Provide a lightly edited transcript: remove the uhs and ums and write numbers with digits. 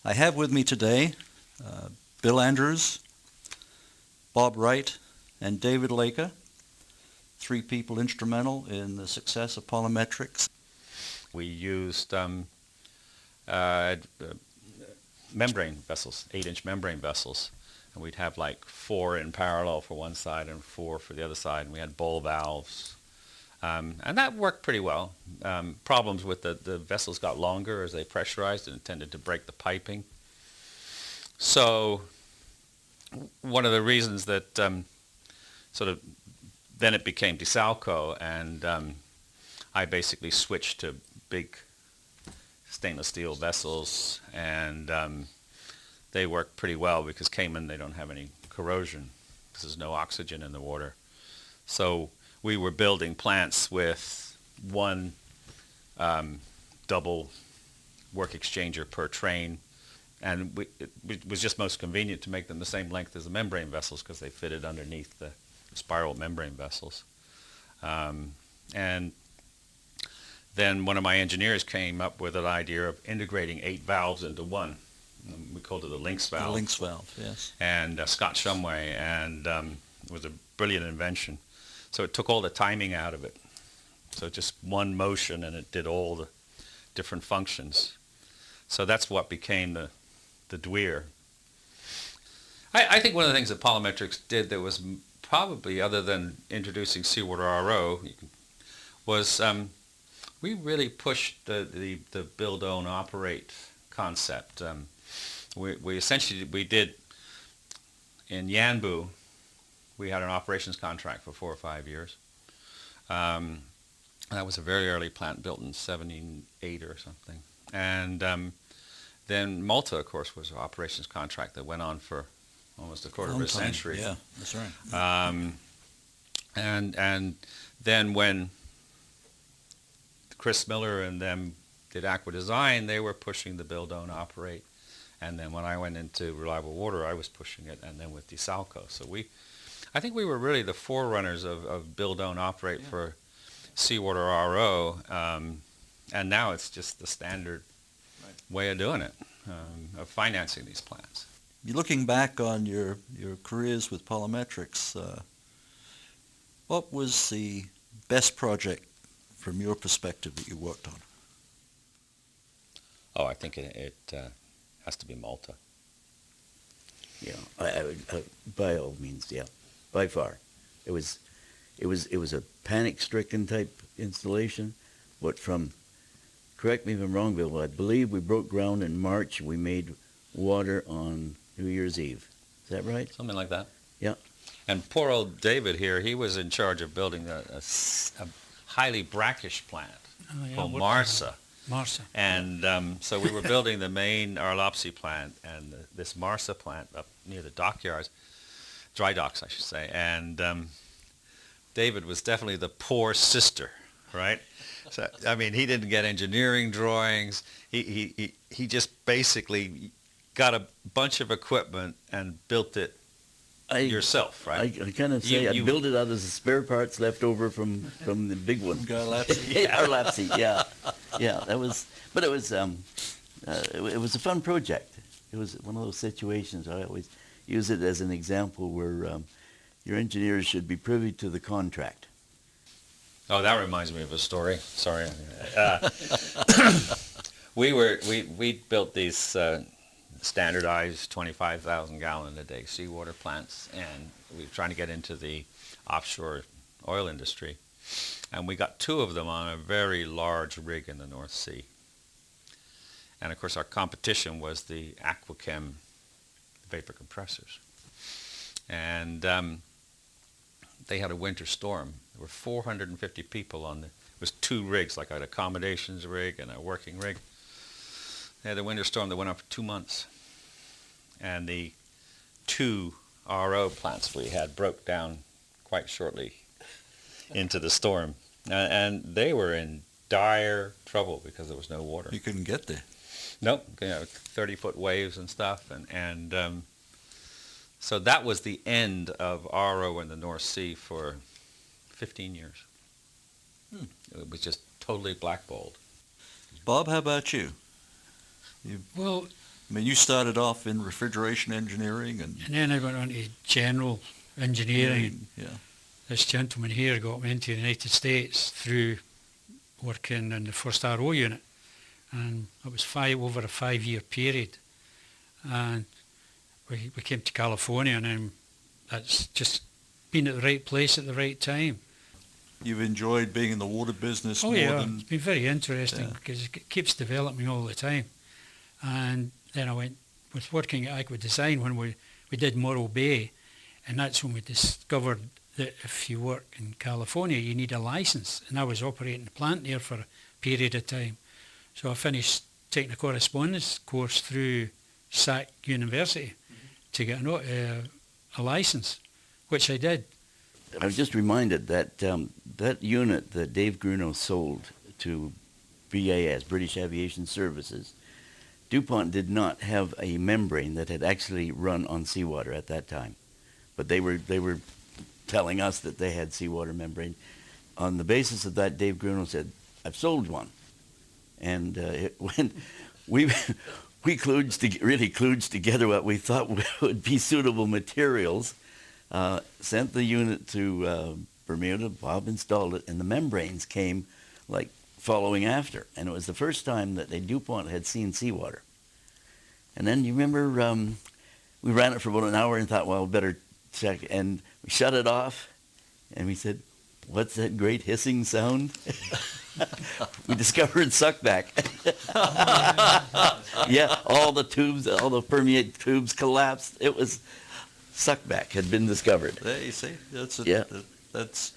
I have with me today Bill Andrews, Bob Wright, and David Laker, three people instrumental in the success of Polymetrics. We used membrane vessels, 8-inch membrane vessels, and we'd have like 4 in parallel for one side and 4 for the other side, and we had bowl valves. And that worked pretty well. Problems with the vessels got longer as they pressurized and it tended to break the piping. So one of the reasons that then it became DeSalco, and I basically switched to big stainless steel vessels, and they work pretty well because Cayman, they don't have any corrosion because there's no oxygen in the water. So we were building plants with one double work exchanger per train, and it was just most convenient to make them the same length as the membrane vessels because they fitted underneath the spiral membrane vessels. And then one of my engineers came up with an idea of integrating 8 valves into one. We called it the Lynx valve. The Lynx valve, yes. And Scott Shumway, and it was a brilliant invention. So it took all the timing out of it. So just one motion, and it did all the different functions. So that's what became the Dweer. I think one of the things that Polymetrics did that was probably, other than introducing seawater RO, was we really pushed the build, own, operate concept. We essentially did in Yanbu. We had an operations contract for 4 or 5 years. That was a very early plant built in '78 or something. And then Malta, of course, was an operations contract that went on for almost a quarter of a century. Yeah, that's right. And then when Chris Miller and them did Aqua Design, they were pushing the build, own, operate. And then when I went into Reliable Water, I was pushing it, and then with DeSalco. So I think we were really the forerunners of build, own, operate for seawater RO, and now it's just the standard way of doing it, of financing these plants. You're looking back on your careers with Polymetrics, what was the best project from your perspective that you worked on? Oh, I think it has to be Malta. Yeah, I would, by all means, yeah, by far. It was a panic-stricken type installation, but correct me if I'm wrong, Bill, I believe we broke ground in March. We made water on New Year's Eve. Is that right? Something like that. Yeah. And poor old David here, he was in charge of building a highly brackish plant called Marsa. Marsa. And so we were building the main Arlopsy plant and this Marsa plant up near the dockyards, dry docks, I should say. And David was definitely the poor sister, right? So I mean, he didn't get engineering drawings. He just basically got a bunch of equipment and built it yourself, right? I kind of say I built it out of the spare parts left over from the big one. Arlopsy, yeah. Yeah, that was, but it was a fun project. It was one of those situations. I always use it as an example where your engineers should be privy to the contract. Oh, that reminds me of a story. Sorry. We built these standardized 25,000 gallon a day seawater plants, and we were trying to get into the offshore oil industry. And we got 2 of them on a very large rig in the North Sea. And of course our competition was the Aquachem vapor compressors. And they had a winter storm. There were 450 people on it was 2 rigs, like an accommodations rig and a working rig. They had a winter storm that went on for 2 months. And the 2 RO plants we had broke down quite shortly into the storm. And they were in dire trouble because there was no water. You couldn't get there. Nope, 30-foot waves and stuff. And so that was the end of RO in the North Sea for 15 years. It was just totally blackballed. Bob, how about you? Well, I mean, you started off in refrigeration engineering and then I went on to general engineering. Yeah. This gentleman here got me into the United States through working in the first RO unit, and it was over a 5-year period, and we came to California, and then that's just been at the right place at the right time. You've enjoyed being in the water business Oh more yeah, than... it's been very interesting Yeah. because it keeps developing all the time. And then I was working at Aqua Design when we did Morro Bay, and that's when we discovered that if you work in California, you need a license. And I was operating the plant there for a period of time. So I finished taking a correspondence course through SAC University to get a license, which I did. I was just reminded that that unit that Dave Grunow sold to BAS, British Aviation Services, DuPont did not have a membrane that had actually run on seawater at that time. But they were telling us that they had seawater membrane. On the basis of that, Dave Grunow said, "I've sold one." And when we really kludged together what we thought would be suitable materials, sent the unit to Bermuda. Bob installed it, and the membranes came like following after. And it was the first time that DuPont had seen seawater. And then you remember we ran it for about an hour and thought, well, better check. And we shut it off, and we said, "What's that great hissing sound?" We discovered suckback. Yeah, all the tubes, all the permeate tubes collapsed. It was suckback had been discovered. There you see, Yeah. that's